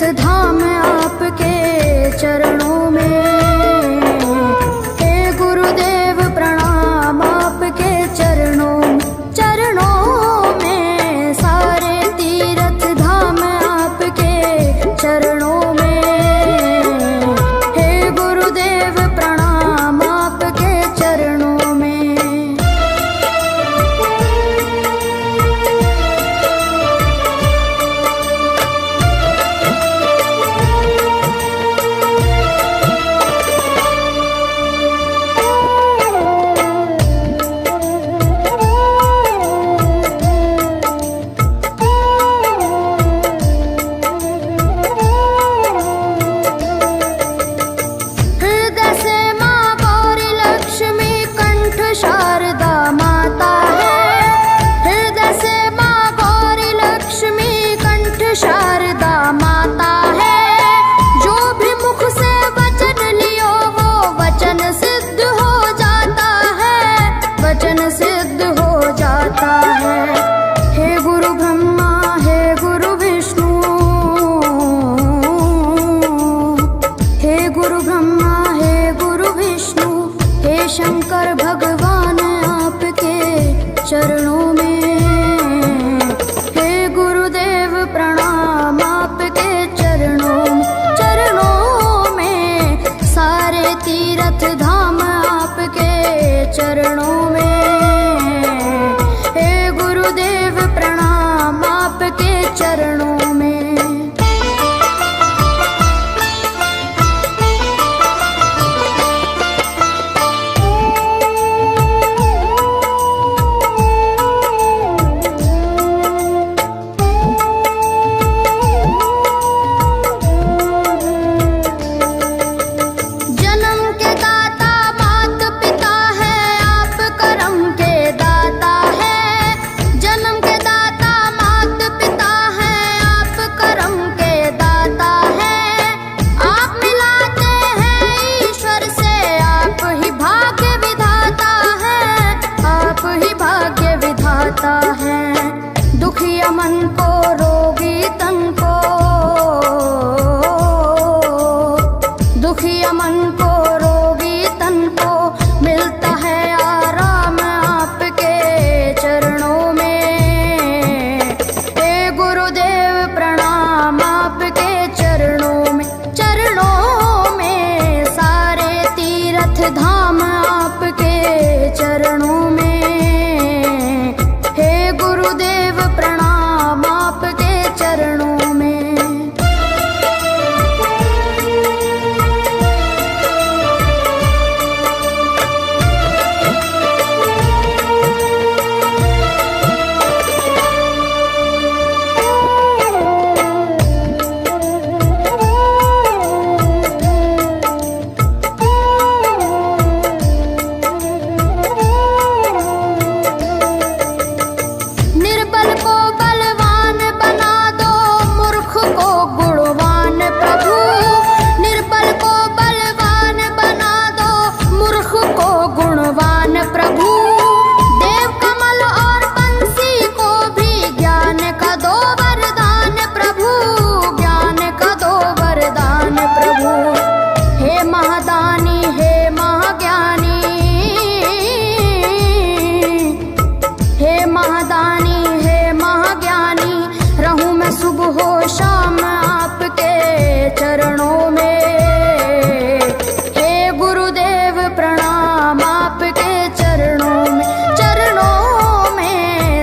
तीरथ धाम आपके चरणों में। हे गुरुदेव प्रणाम आपके चरणों में, सारे तीरथ धाम आपके चरणों में। हे गुरुदेव प्रणाम आपके चरणों में। शंकर भगवान आपके चरणों में। हे गुरुदेव प्रणाम आपके चरणों में, सारे तीरथ धाम आपके चरणों में। हे गुरुदेव प्रणाम आपके चरणों में। दुखिया मन को रोगी तन को, दुखिया मन को रोगी तन को मिलता है आराम आपके चरणों में। हे गुरुदेव प्रणाम आपके चरणों में, सारे तीरथ धाम आपके चरणों में। गुरुदेव प्रणाम आपके चरणों में। सुबह शाम आपके चरणों में। हे गुरुदेव प्रणाम आपके चरणों में,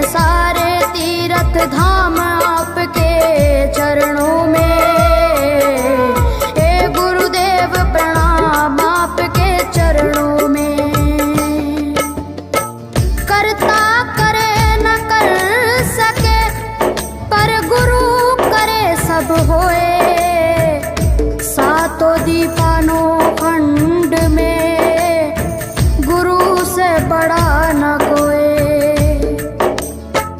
सारे तीरथ धाम आपके चरणों में। हे गुरुदेव प्रणाम आपके चरणों में। करता करे न कर सके, पर गुरु करे सब होए। सातों दीपानों खंड में गुरु से बड़ा न कोई,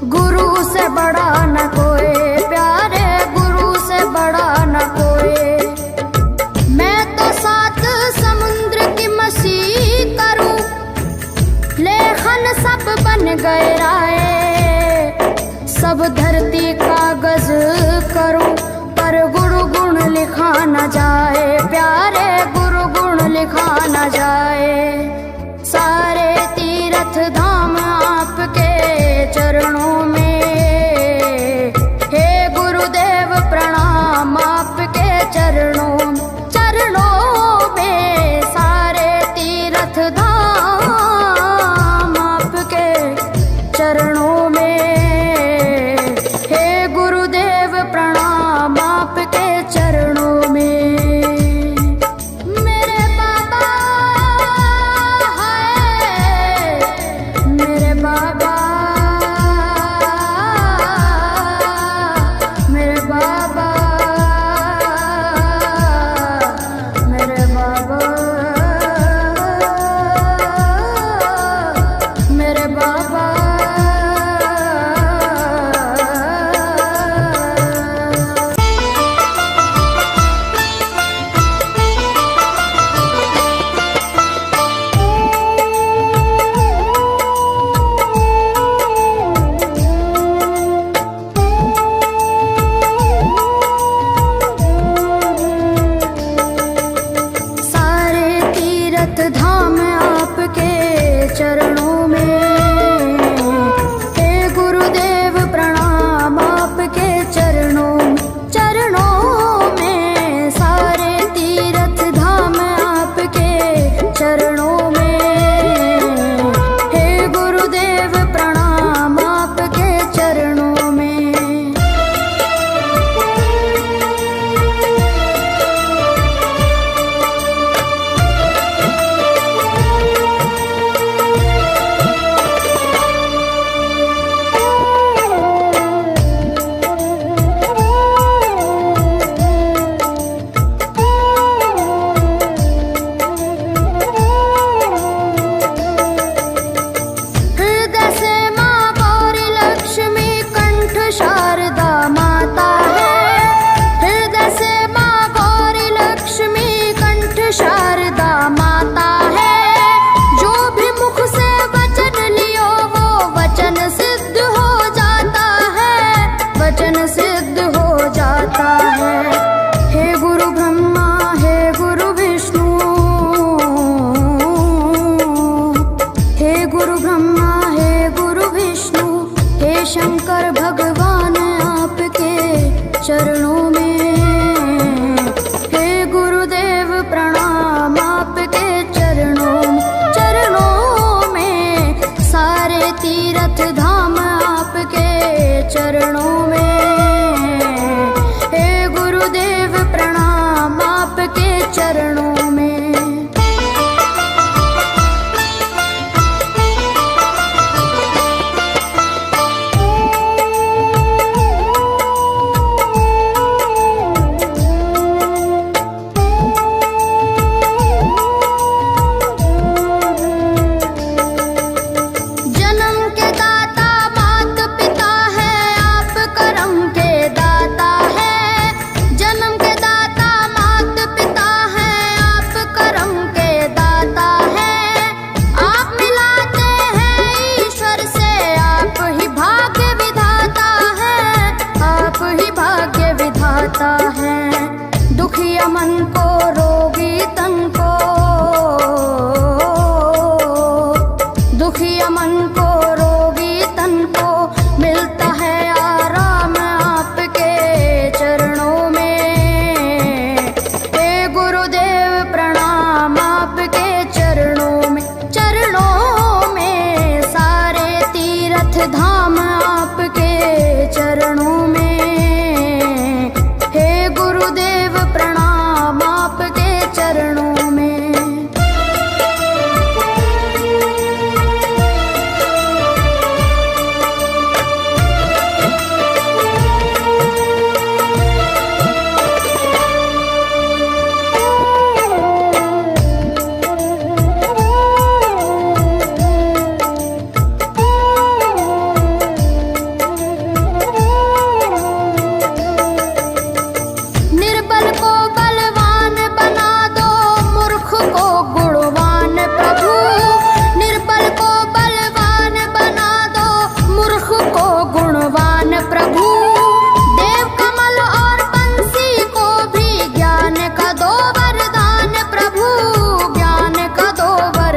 गुरु से बड़ा न कोई, प्यारे गुरु से बड़ा न कोई। मैं तो सात समुद्र की मसीह करूं, लेखन सब बन गए राय। सब धरती कागज करूं, पर गुरु जाए। सारे तीर्थ धाम आपके चरणों में, हे गुरुदेव प्रणाम आपके चरणों में। सारे तीर्थ धाम आपके चरणों में, हे गुरुदेव प्रणाम आपके चरणों में। मेरे बाबा है, मेरे बाबा, मेरे बाबा, मेरे बाबा, मेरे बाबा। सारे तीर्थ धाम आपके चरणों में, हे गुरुदेव प्रणाम आपके चरणों में। सारे तीर्थ धाम आपके चरणों में, हे गुरुदेव प्रणाम आपके चरणों में। हृदय से माँ गौरी लक्ष्मी कंठ शारदा माता है। हृदय से माँ गौरी लक्ष्मी कंठ शारदा माता है। जो भी मुख से वचन लियो वो वचन सिद्ध हो जाता है, वचन सिद्ध हो जाता है। हे गुरु ब्रह्मा, हे गुरु विष्णु, हे गुरु ब्रह्मा, हे गुरु विष्णु, हे शंकर भगवान आपके चरणों में, हे गुरुदेव प्रणाम आपके चरणों में। सारे तीर्थ धाम आपके चरणों में, हे गुरुदेव प्रणाम आपके चरणों में। जन्म के दाता मात पिता है, आप करम के दाता है। जन्म के दाता मात पिता है, आप करम के दाता है। आप मिलाते हैं ईश्वर से, आप ही भाग्य विधाता है, आप ही भाग्य विधाता है। दुखिया मन को